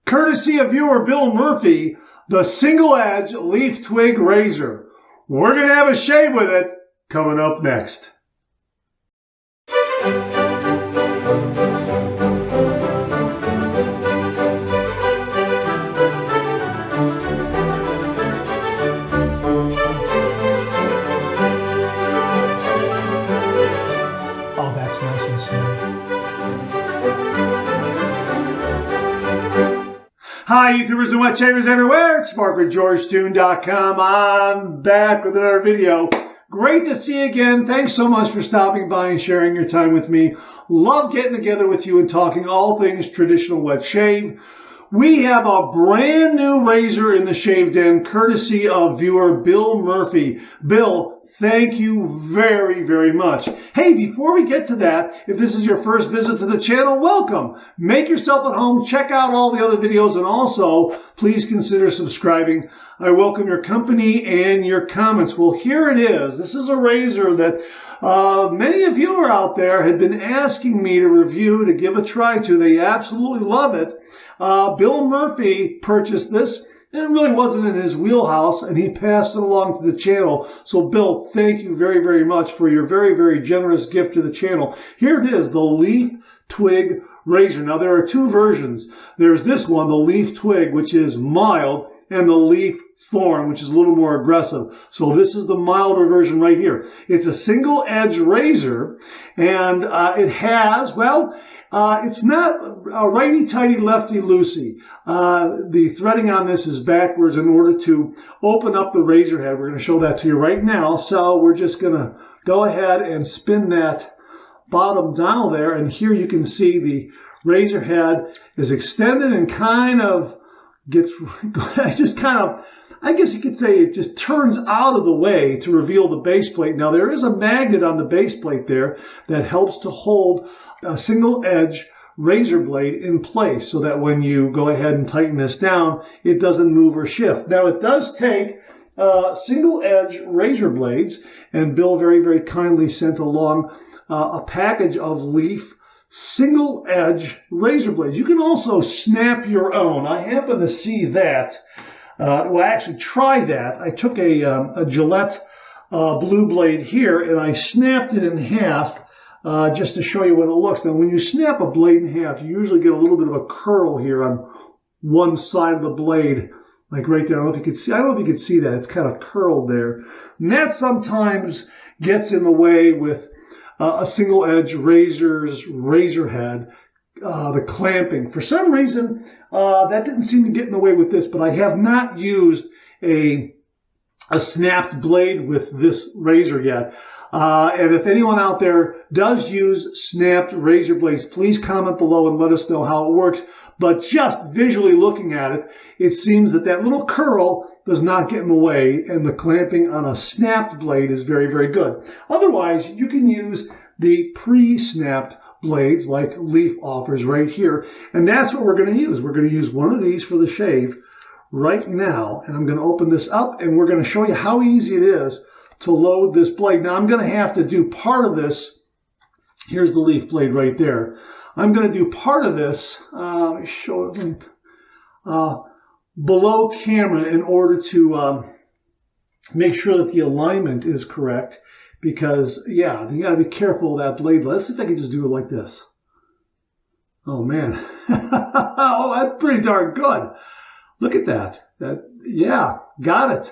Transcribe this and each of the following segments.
courtesy of viewer Bill Murphy, the single edge Leaf Twig razor. We're going to have a shave with it coming up next. Oh, that's nice and smooth. Hi, YouTubers and wet shavers everywhere. It's SmartWithGeorgeTune.com. I'm back with another video. Great to see you again. Thanks so much for stopping by and sharing your time with me. Love getting together with you and talking all things traditional wet shave. We have a brand new razor in the shave den, courtesy of viewer Bill Murphy. Bill, thank you very, very much. Hey, before we get to that, if this is your first visit to the channel, welcome. Make yourself at home. Check out all the other videos, and also, please consider subscribing. I welcome your company and your comments. Well, here it is. This is a razor that many of you are out there had been asking me to review, to give a try to. They absolutely love it. Bill Murphy purchased this. It really wasn't in his wheelhouse, and he passed it along to the channel. So, Bill, thank you very, very much for your very, very generous gift to the channel. Here it is, the Leaf Twig razor. Now, there are two versions. There's this one, the Leaf Twig, which is mild, and the Leaf Thorn, which is a little more aggressive. So this is the milder version right here. It's a single edge razor, and it has, well, it's not a righty-tighty, lefty-loosey. The threading on this is backwards in order to open up the razor head. We're going to show that to you right now. So we're just going to go ahead and spin that bottom dial there, and here you can see the razor head is extended and kind of gets, just kind of, I guess you could say it just turns out of the way to reveal the base plate. Now there is a magnet on the base plate there that helps to hold a single edge razor blade in place so that when you go ahead and tighten this down, it doesn't move or shift. Now it does take single edge razor blades, and Bill very, very kindly sent along a package of Leaf single edge razor blades. You can also snap your own. I happen to see that. Well, actually try that. I took a Gillette blue blade here and I snapped it in half just to show you what it looks. Now, when you snap a blade in half, you usually get a little bit of a curl here on one side of the blade, like right there. I don't know if you can see. I don't know if you can see that. It's kind of curled there, and that sometimes gets in the way with a single edge razor's razor head. The clamping. For some reason, that didn't seem to get in the way with this, but I have not used a snapped blade with this razor yet. And if anyone out there does use snapped razor blades, please comment below and let us know how it works. But just visually looking at it, it seems that that little curl does not get in the way, and the clamping on a snapped blade is very, very good. Otherwise, you can use the pre-snapped blades like Leaf offers right here, and that's what we're going to use. We're going to use one of these for the shave right now, and I'm going to open this up and we're going to show you how easy it is to load this blade. Now I'm going to have to do part of this. Here's the Leaf blade right there. I'm going to do part of this let me show it below camera in order to make sure that the alignment is correct. Because, yeah, you got to be careful of that blade. Let's see if I can just do it like this. Oh, man. Oh, that's pretty darn good. Look at that. Yeah, got it.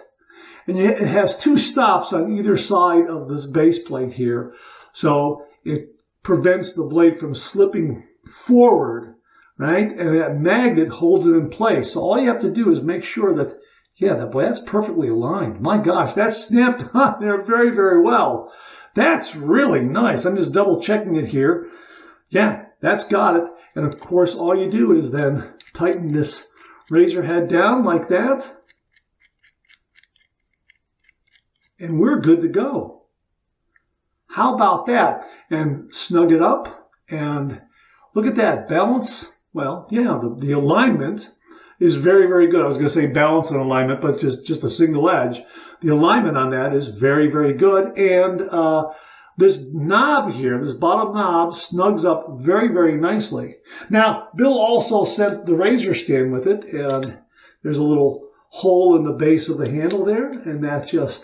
And it has two stops on either side of this base plate here. So it prevents the blade from slipping forward, right? And that magnet holds it in place. So all you have to do is make sure that, yeah, boy, that's perfectly aligned. My gosh, that's snapped on there very, very well. That's really nice. I'm just double checking it here. Yeah, that's got it. And of course, all you do is then tighten this razor head down like that. And we're good to go. How about that? And snug it up and look at that balance. Well, yeah, the alignment is very, very good. I was going to say balance and alignment, but just a single edge. The alignment on that is very, very good. And this knob here, this bottom knob, snugs up very, very nicely. Now, Bill also sent the razor stand with it, and there's a little hole in the base of the handle there, and that just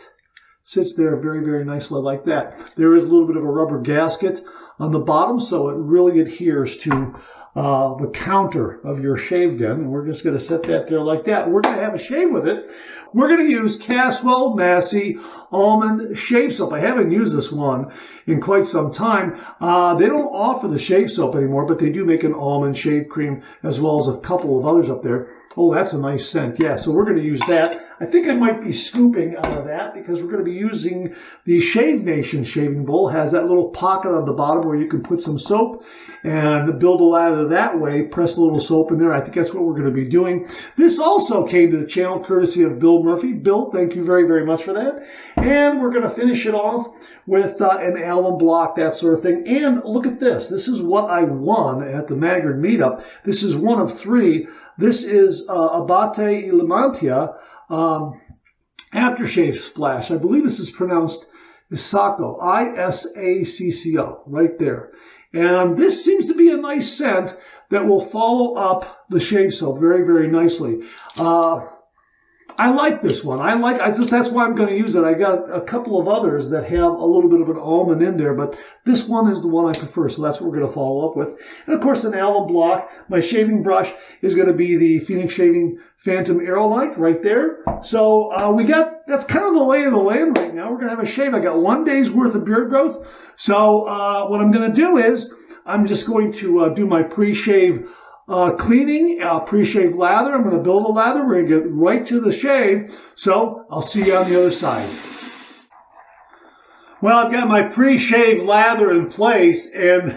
sits there very, very nicely like that. There is a little bit of a rubber gasket on the bottom, so it really adheres to the counter of your shave den, and we're just going to set that there like that. We're going to have a shave with it. We're going to use Caswell Massey Almond Shave Soap. I haven't used this one in quite some time. They don't offer the shave soap anymore, but they do make an almond shave cream as well as a couple of others up there. Oh, that's a nice scent. Yeah, so we're going to use that. I think I might be scooping out of that because we're going to be using the Shave Nation shaving bowl. It has that little pocket on the bottom where you can put some soap and build a lather that way. Press a little soap in there. I think that's what we're going to be doing. This also came to the channel courtesy of Bill Murphy. Bill, thank you very, very much for that. And we're going to finish it off with an alum block, that sort of thing. And look at this. This is what I won at the Magard meetup. This is one of 3. This is Abate Elementia Aftershave Splash. I believe this is pronounced Isacco, I-S-A-C-C-O, right there. And this seems to be a nice scent that will follow up the shave soap very, very nicely. I like this one. That's why I'm going to use it. I got a couple of others that have a little bit of an almond in there, but this one is the one I prefer, so that's what we're going to follow up with. And of course, an alum block. My shaving brush is going to be the Phoenix Shaving Phantom Aerolite right there. So that's kind of the lay of the land right now. We're going to have a shave. I got 1 day's worth of beard growth. So what I'm going to do is I'm just going to do my pre-shave cleaning, pre-shave lather. I'm going to build a lather. We're going to get right to the shave. So I'll see you on the other side. Well, I've got my pre-shave lather in place, and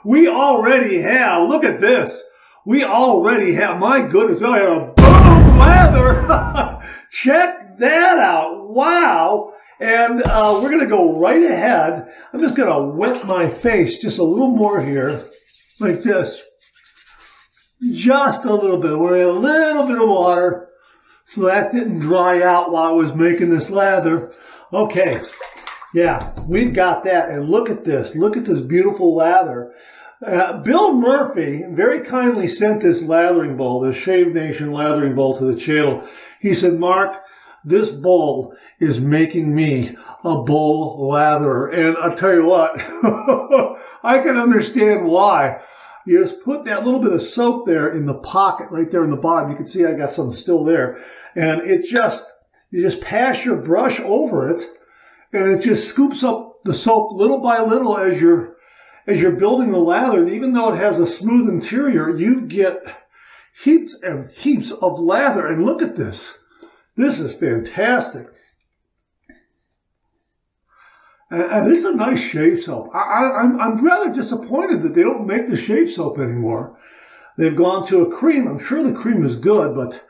we already have, look at this. We already have, my goodness, we have a boom lather. Check that out. Wow. And we're going to go right ahead. I'm just going to wet my face just a little more here, like this. Just a little bit. We're in a little bit of water so that didn't dry out while I was making this lather. Okay. Yeah, we've got that. And look at this. Look at this beautiful lather. Bill Murphy very kindly sent this lathering bowl, this Shave Nation lathering bowl, to the channel. He said, Mark, this bowl is making me a bowl latherer. And I'll tell you what, I can understand why. You just put that little bit of soap there in the pocket right there in the bottom. You can see I got some still there. And you just pass your brush over it, and it just scoops up the soap little by little as you're building the lather. And even though it has a smooth interior, you get heaps and heaps of lather. And look at this. This is fantastic. And this is a nice shave soap. I'm rather disappointed that they don't make the shave soap anymore. They've gone to a cream. I'm sure the cream is good, but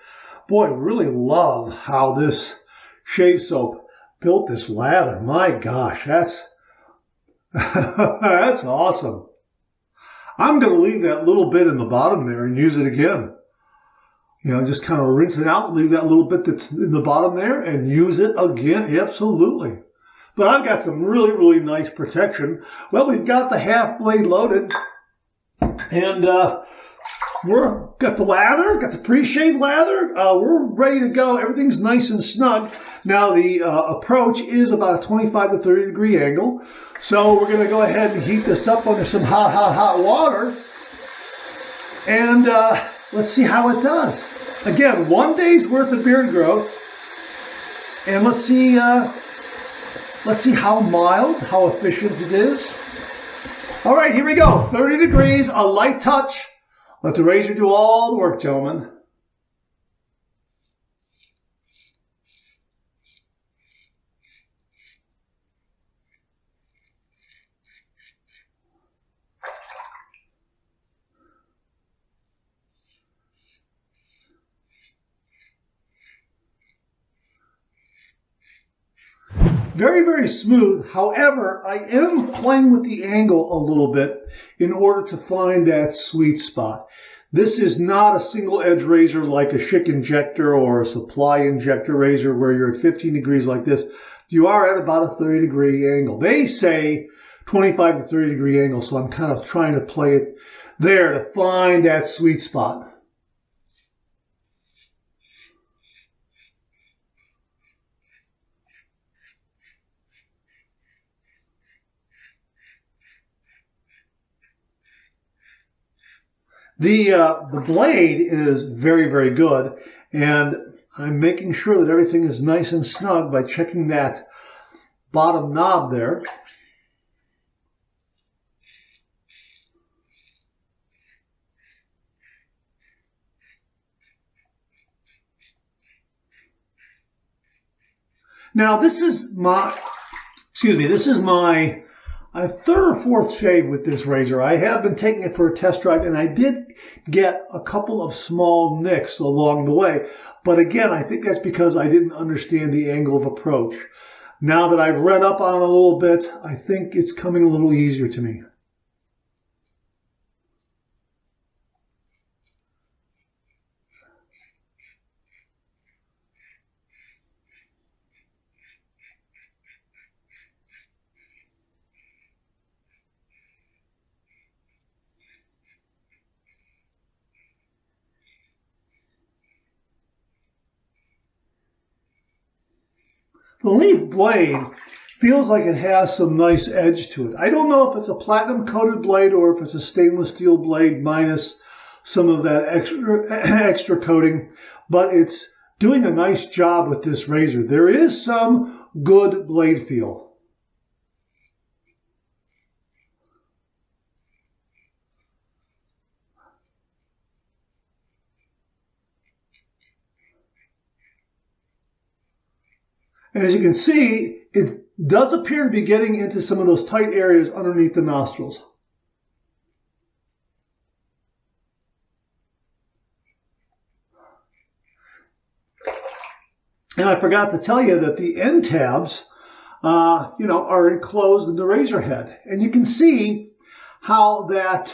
boy, I really love how this shave soap built this lather. My gosh, that's that's awesome. I'm going to leave that little bit in the bottom there and use it again. You know, just kind of rinse it out, leave that little bit that's in the bottom there and use it again. Absolutely. But I've got some really, really nice protection. Well, we've got the half blade loaded, and we're got the lather, got the pre-shave lather. We're ready to go. Everything's nice and snug. Now the approach is about a 25 to 30 degree angle. So we're going to go ahead and heat this up under some hot water, and let's see how it does. Again, 1 day's worth of beard growth, and let's see how mild, how efficient it is. All right, here we go. 30 degrees, a light touch. Let the razor do all the work, gentlemen. Very, very smooth. However, I am playing with the angle a little bit in order to find that sweet spot. This is not a single edge razor like a Schick injector or a supply injector razor where you're at 15 degrees like this. you are at about a 30-degree angle. They say 25 to 30-degree angle, so I'm kind of trying to play it there to find that sweet spot. The blade is very, very good, and I'm making sure that everything is nice and snug by checking that bottom knob there. Now this is my third or fourth shave with this razor. I have been taking it for a test drive, and I did get a couple of small nicks along the way. But again, I think that's because I didn't understand the angle of approach. Now that I've read up on it a little bit, I think it's coming a little easier to me. The Leaf blade feels like it has some nice edge to it. I don't know if it's a platinum coated blade or if it's a stainless steel blade minus some of that extra coating, but it's doing a nice job with this razor. There is some good blade feel. As you can see, it does appear to be getting into some of those tight areas underneath the nostrils. And I forgot to tell you that the end tabs, are enclosed in the razor head. And you can see how that,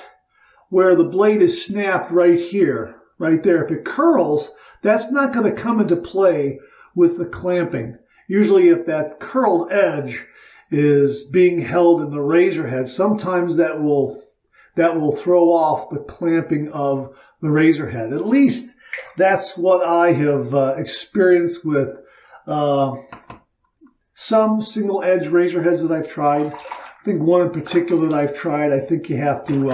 where the blade is snapped right here, right there, if it curls, that's not going to come into play with the clamping. Usually if that curled edge is being held in the razor head, sometimes that will throw off the clamping of the razor head. At least that's what I have experienced with some single edge razor heads that I've tried. I think one in particular that I've tried, I think you have to,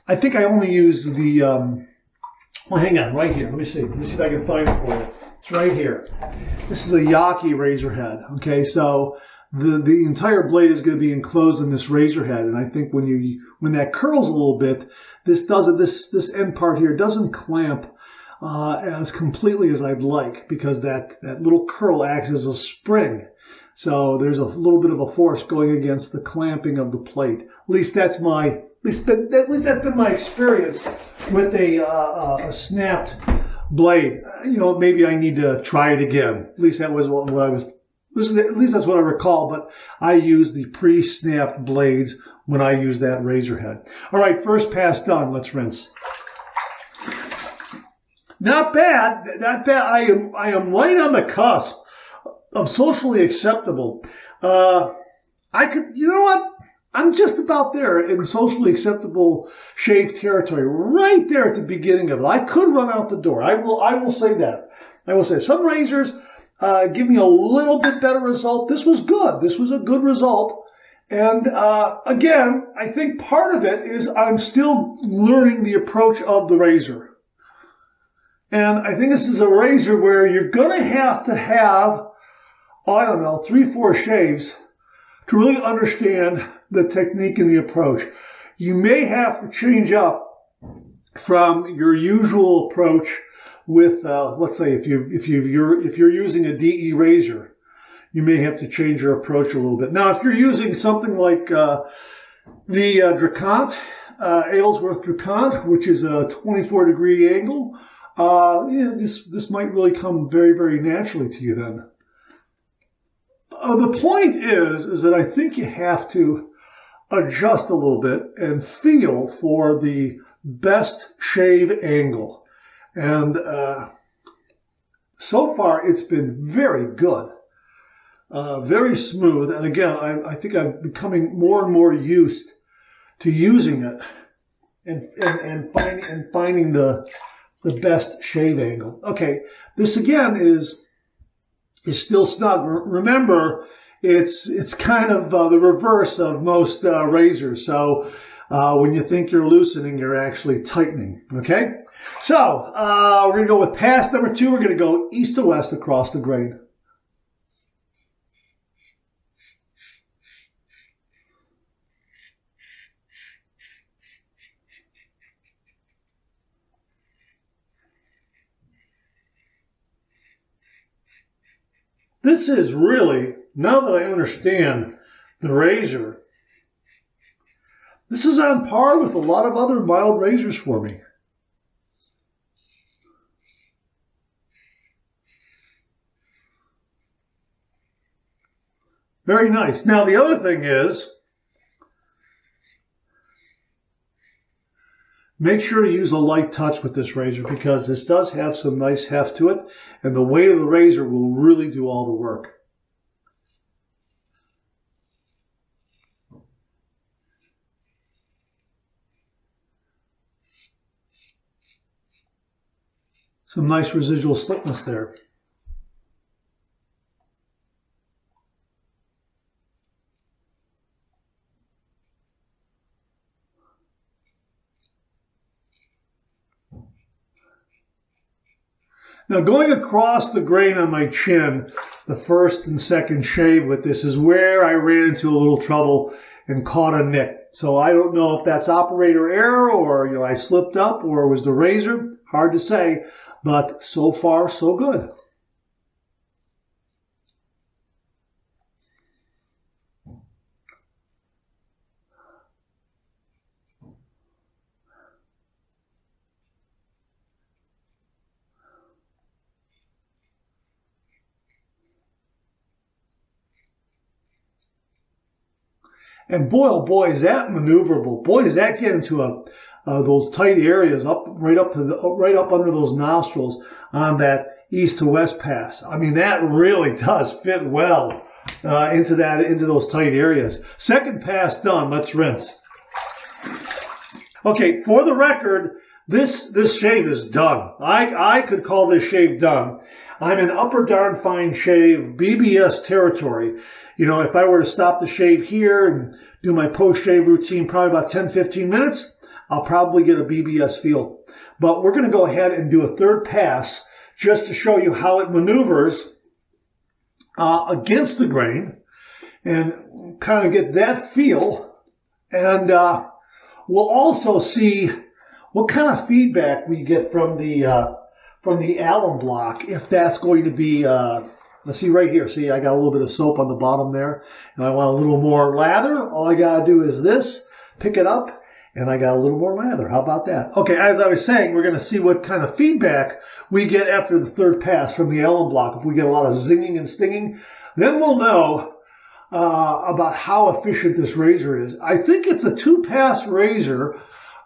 I think I only use the, well, hang on, right here. Let me see if I can find it for you. It's right here. This is a Yaki razor head. Okay, so the entire blade is going to be enclosed in this razor head, and I think when that curls a little bit, this end part here doesn't clamp as completely as I'd like, because that little curl acts as a spring. So there's a little bit of a force going against the clamping of the plate. At least that's my that's been my experience with a snapped blade. Maybe I need to try it again. At least that was what I was. At least that's what I recall. But I use the pre-snapped blades when I use that razor head. All right, first pass done. Let's rinse. Not bad. Not bad. I am right on the cusp of socially acceptable. I could. You know what? I'm just about there in socially acceptable shave territory, right there at the beginning of it. I could run out the door. I will say that. I will say some razors give me a little bit better result. This was good. This was a good result. And again, I think part of it is I'm still learning the approach of the razor. And I think this is a razor where you're going to have, I don't know, 3-4 shaves to really understand the technique and the approach. You may have to change up from your usual approach with, let's say, if you're using a DE razor, you may have to change your approach a little bit. Now, if you're using something like the Dracant, Aylesworth Dracant, which is a 24-degree angle, this might really come very, very naturally to you then. The point is that I think you have to adjust a little bit and feel for the best shave angle. And so far, it's been very good. very smooth. And again, I think I'm becoming more and more used to using it and finding the best shave angle. Okay, this again is still snug. Remember, it's kind of the reverse of most razors. So when you think you're loosening, you're actually tightening. Okay, so we're going to go with pass number 2. We're going to go east to west across the grain. This is really, now that I understand the razor, this is on par with a lot of other mild razors for me. Very nice. Now the other thing is, make sure to use a light touch with this razor because this does have some nice heft to it, and the weight of the razor will really do all the work. Some nice residual slickness there. Now going across the grain on my chin, the first and second shave with this is where I ran into a little trouble and caught a nick. So I don't know if that's operator error or I slipped up or it was the razor. Hard to say, but so far so good. And boy, oh boy, is that maneuverable. Boy, does that get into those tight areas right up under those nostrils on that east to west pass. I mean, that really does fit well into those tight areas. Second pass done. Let's rinse. Okay, for the record, this shave is done. I could call this shave done. I'm in upper darn fine shave, BBS territory. If I were to stop the shave here and do my post-shave routine, probably about 10-15 minutes, I'll probably get a BBS feel. But we're going to go ahead and do a third pass just to show you how it maneuvers against the grain and kind of get that feel. And we'll also see what kind of feedback we get from the alum block, if that's going to be, let's see right here. See, I got a little bit of soap on the bottom there, and I want a little more lather. All I got to do is this, pick it up, and I got a little more lather. How about that? Okay, as I was saying, we're going to see what kind of feedback we get after the third pass from the alum block. If we get a lot of zinging and stinging, then we'll know about how efficient this razor is. I think it's a 2-pass razor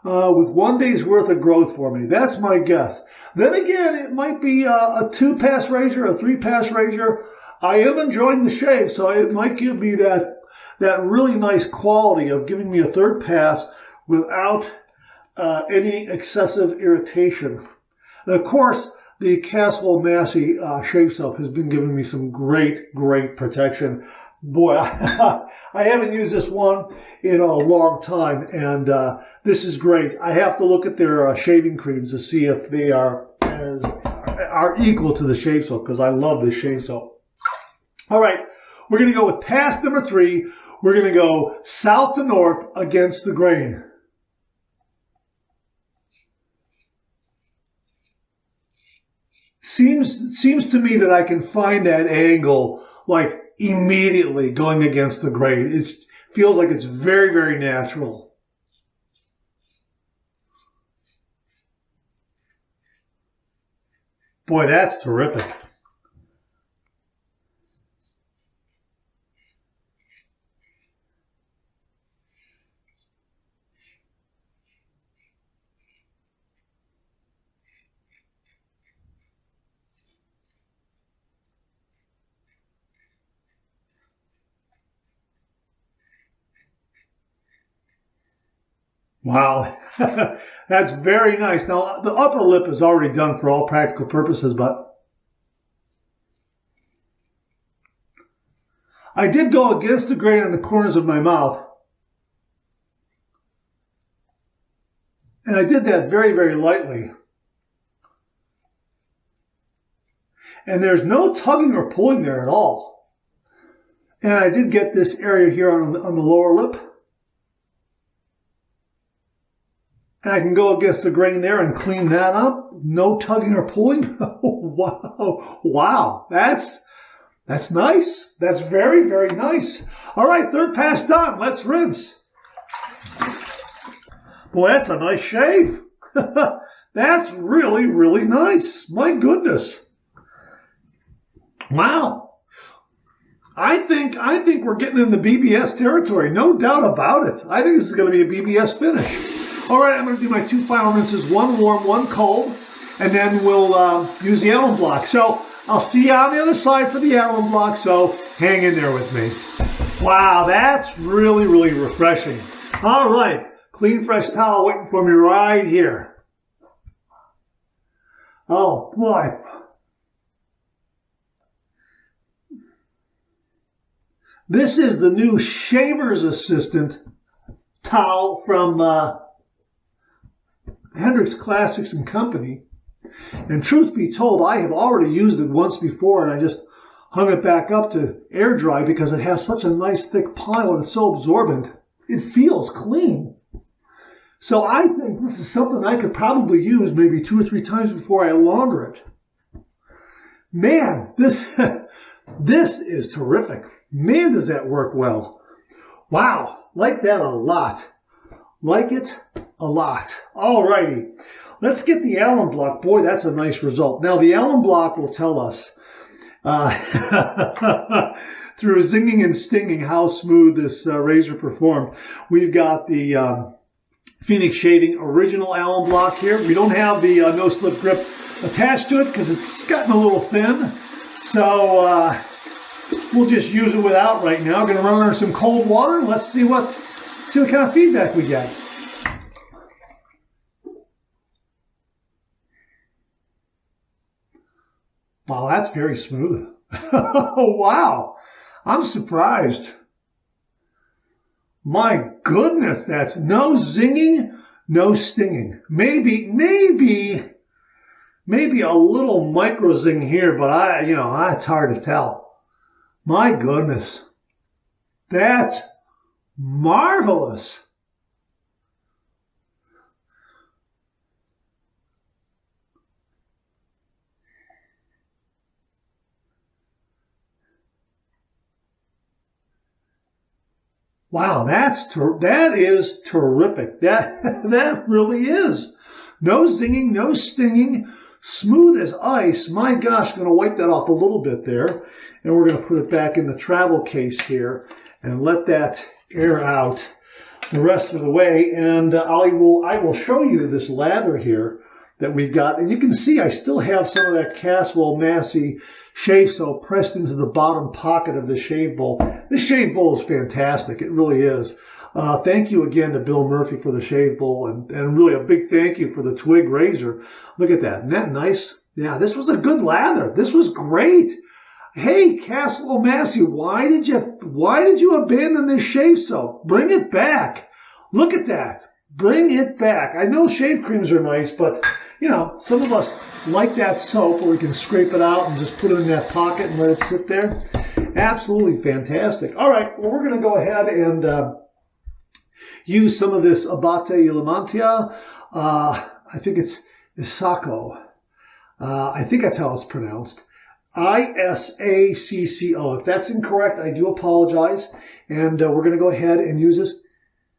with 1 day's worth of growth for me. That's my guess. Then again, it might be a 2-pass razor, a 3-pass razor. I am enjoying the shave, so it might give me that really nice quality of giving me a third pass without any excessive irritation. And of course, the Caswell Massey shave soap has been giving me some great protection. Boy, I haven't used this one in a long time, and this is great. I have to look at their shaving creams to see if they are equal to the shave soap, because I love this shave soap. All right, we're going to go with pass number 3. We're going to go south to north against the grain. Seems to me that I can find that angle like immediately going against the grain. It feels like it's very natural. Boy, that's terrific. Wow, that's very nice. Now, the upper lip is already done for all practical purposes, but I did go against the grain in the corners of my mouth. And I did that very, very lightly. And there's no tugging or pulling there at all. And I did get this area here on the lower lip. And I can go against the grain there and clean that up. No tugging or pulling. Wow. Wow. That's nice. That's very, very nice. All right, third pass done. Let's rinse. Boy, that's a nice shave. That's really, really nice. My goodness. Wow. I think we're getting in the BBS territory. No doubt about it. I think this is going to be a BBS finish. All right, I'm going to do my two final rinses, one warm, one cold, and then we'll use the alum block. So I'll see you on the other side for the alum block, so hang in there with me. Wow, that's really, really refreshing. All right, clean, fresh towel waiting for me right here. Oh, boy. This is the new Shaver's Assistant towel from Hendricks Classics and Company. And truth be told, I have already used it once before, and I just hung it back up to air dry because it has such a nice thick pile and it's so absorbent. It feels clean. So I think this is something I could probably use maybe 2 or 3 times before I launder it. Man, this is terrific. Man, does that work well. Wow, like that a lot. Like it a lot. All righty. Let's get the alum block. Boy, that's a nice result. Now, the alum block will tell us through zinging and stinging how smooth this razor performed. We've got the Phoenix Shaving Original alum block here. We don't have the no-slip grip attached to it because it's gotten a little thin. So we'll just use it without right now. Going to run under some cold water and let's see what kind of feedback we get. Wow, that's very smooth. Wow, I'm surprised. My goodness, that's no zinging, no stinging. Maybe a little micro zing here, but it's hard to tell. My goodness, that's marvelous. Wow, that is terrific. That really is. No zinging, no stinging, smooth as ice. My gosh, I'm going to wipe that off a little bit there. And we're going to put it back in the travel case here and let that air out the rest of the way. And I will show you this lather here that we've got. And you can see I still have some of that Caswell Massey shave soap pressed into the bottom pocket of the shave bowl. This shave bowl is fantastic. It really is. Thank you again to Bill Murphy for the shave bowl, and really a big thank you for the Twig razor. Look at that. Isn't that nice? Yeah, this was a good lather. This was great. Hey, Caswell Massey, why did you abandon this shave soap? Bring it back. Look at that. Bring it back. I know shave creams are nice, but some of us like that soap where we can scrape it out and just put it in that pocket and let it sit there. Absolutely fantastic. All right, well, we're going to go ahead and use some of this Abate Ilamantia. I think it's Isacco. I think that's how it's pronounced. Isacco. If that's incorrect, I do apologize. And we're going to go ahead and use this.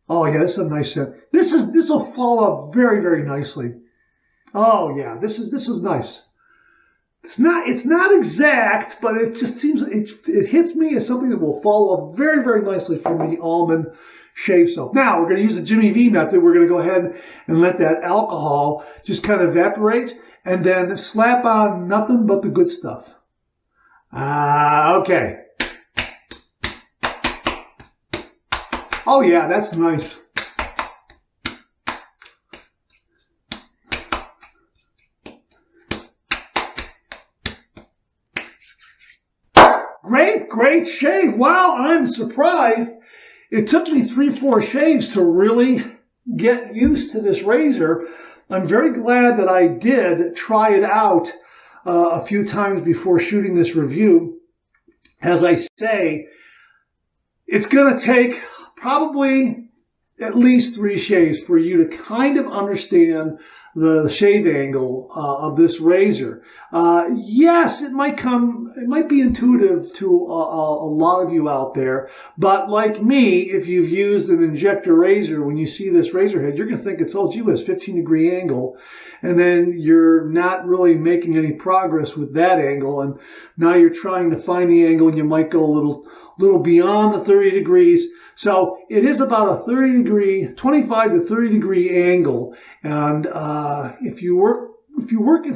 Oh, yeah, this is a nice scent. This will follow up very, very nicely. Oh, yeah, this is nice. It's not exact, but it just seems, it hits me as something that will follow up very, very nicely from the almond shave soap. Now, we're going to use the Jimmy V method. We're going to go ahead and let that alcohol just kind of evaporate and then slap on nothing but the good stuff. Okay. Oh, yeah, that's nice. great shave. Wow, I'm surprised. It took me 3-4 shaves to really get used to this razor. I'm very glad that I did try it out a few times before shooting this review. As I say, it's going to take probably at least 3 shaves for you to kind of understand the shave angle of this razor. Yes, it might be intuitive to a lot of you out there, but like me, if you've used an injector razor, when you see this razor head, you're going to think it's, oh, gee whiz, 15-degree angle, and then you're not really making any progress with that angle, and now you're trying to find the angle, and you might go a little beyond the 30 degrees. So it is about a 25 to 30 degree angle, and if you work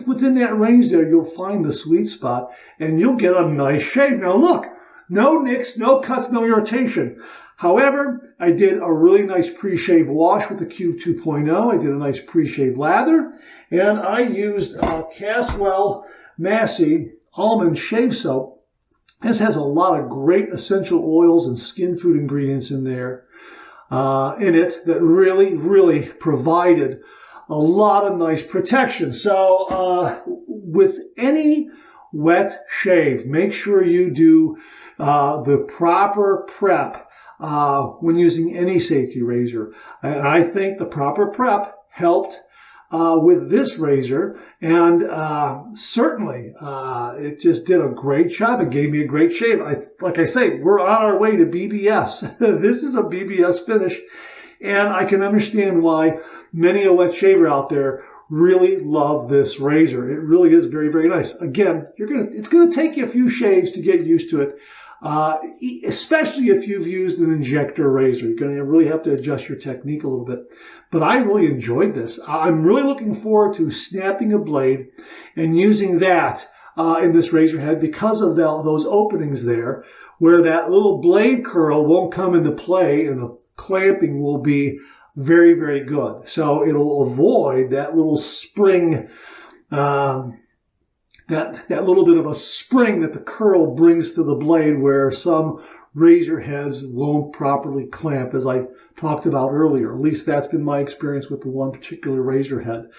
within that range there, you'll find the sweet spot, and you'll get a nice shave. Now look, no nicks, no cuts, no irritation. However, I did a really nice pre-shave wash with the Cube 2.0. I did a nice pre-shave lather, and I used Caswell Massey Almond Shave Soap. This has a lot of great essential oils and skin food ingredients in there, in it, that really provided a lot of nice protection. So with any wet shave, make sure you do the proper prep when using any safety razor. And I think the proper prep helped with this razor, and certainly it just did a great job. It gave me a great shave. Like I say, we're on our way to BBS. This is a BBS finish, and I can understand why many a wet shaver out there really love this razor. It really is very nice. Again, it's gonna take you a few shaves to get used to it. Especially if you've used an injector razor. You're going to really have to adjust your technique a little bit. But I really enjoyed this. I'm really looking forward to snapping a blade and using that in this razor head because of those openings there where that little blade curl won't come into play and the clamping will be very good. So it'll avoid that little spring, that little bit of a spring that the curl brings to the blade where some razor heads won't properly clamp, as I talked about earlier. At least that's been my experience with the one particular razor head.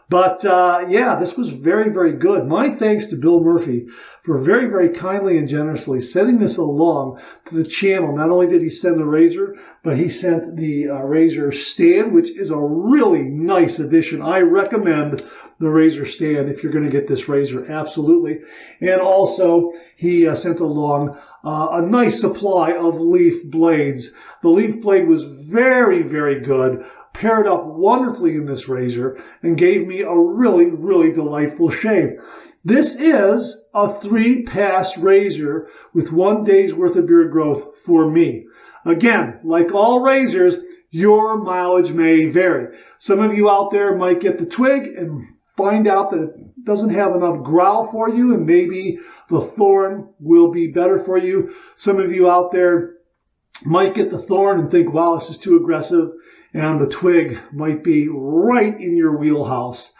But yeah, this was very good. My thanks to Bill Murphy for very kindly and generously sending this along to the channel. Not only did he send the razor, but he sent the razor stand, which is a really nice addition. I recommend the razor stand if you're going to get this razor, absolutely. And also, he sent along a nice supply of leaf blades. The leaf blade was very good, paired up wonderfully in this razor, and gave me a really delightful shave. This is a 3-pass razor with 1 day's worth of beard growth for me. Again, like all razors, your mileage may vary. Some of you out there might get the Twig and find out that it doesn't have enough growl for you, and maybe the Thorn will be better for you. Some of you out there might get the Thorn and think, wow, this is too aggressive, and the Twig might be right in your wheelhouse.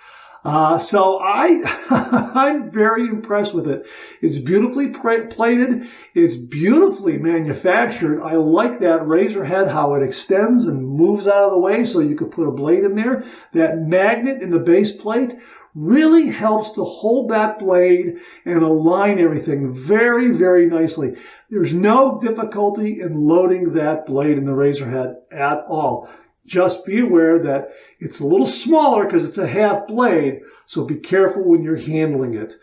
So I'm very impressed with it. It's beautifully plated. It's beautifully manufactured. I like that razor head, how it extends and moves out of the way so you could put a blade in there. That magnet in the base plate really helps to hold that blade and align everything very nicely. There's no difficulty in loading that blade in the razor head at all. Just be aware that it's a little smaller because it's a half blade, so be careful when you're handling it.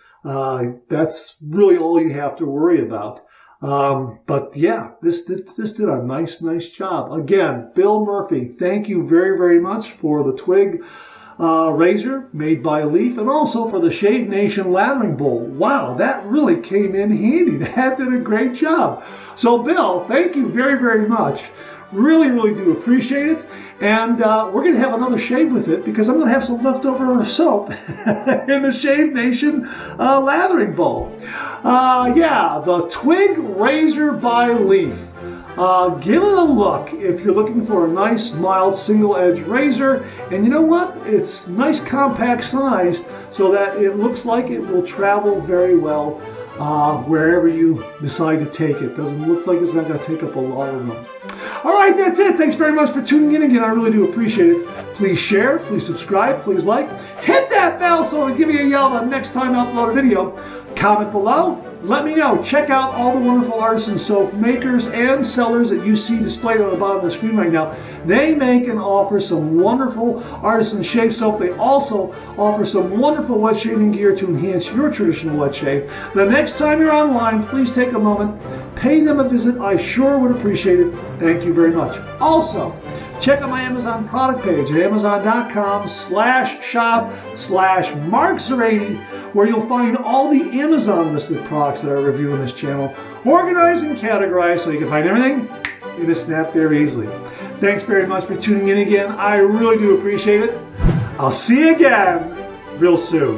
That's really all you have to worry about. But yeah, this did a nice job. Again, Bill Murphy, thank you very much for the Twig razor made by Leaf, and also for the Shave Nation lathering bowl. Wow, that really came in handy. That did a great job. So Bill, thank you very much. Really do appreciate it. And we're going to have another shave with it because I'm going to have some leftover soap in the Shave Nation lathering bowl. Yeah, the Twig Razor by Leaf. Give it a look if you're looking for a nice, mild, single-edge razor. And you know what? It's nice, compact size so that it looks like it will travel very well wherever you decide to take it. Doesn't look like it's not going to take up a lot of room. All right, that's it. Thanks very much for tuning in again. I really do appreciate it. Please share, please subscribe, please like. Hit that bell so it'll give you a yell the next time I upload a video. Comment below. Let me know. Check out all the wonderful artisan soap makers and sellers that you see displayed on the bottom of the screen right now. They make and offer some wonderful artisan shave soap. They also offer some wonderful wet shaving gear to enhance your traditional wet shave. The next time you're online, please take a moment, pay them a visit. I sure would appreciate it. Thank you very much. Also, check out my Amazon product page at amazon.com/shop/markser80, where you'll find all the Amazon listed products that I review on this channel, organized and categorized so you can find everything in a snap very easily. Thanks very much for tuning in again. I really do appreciate it. I'll see you again real soon.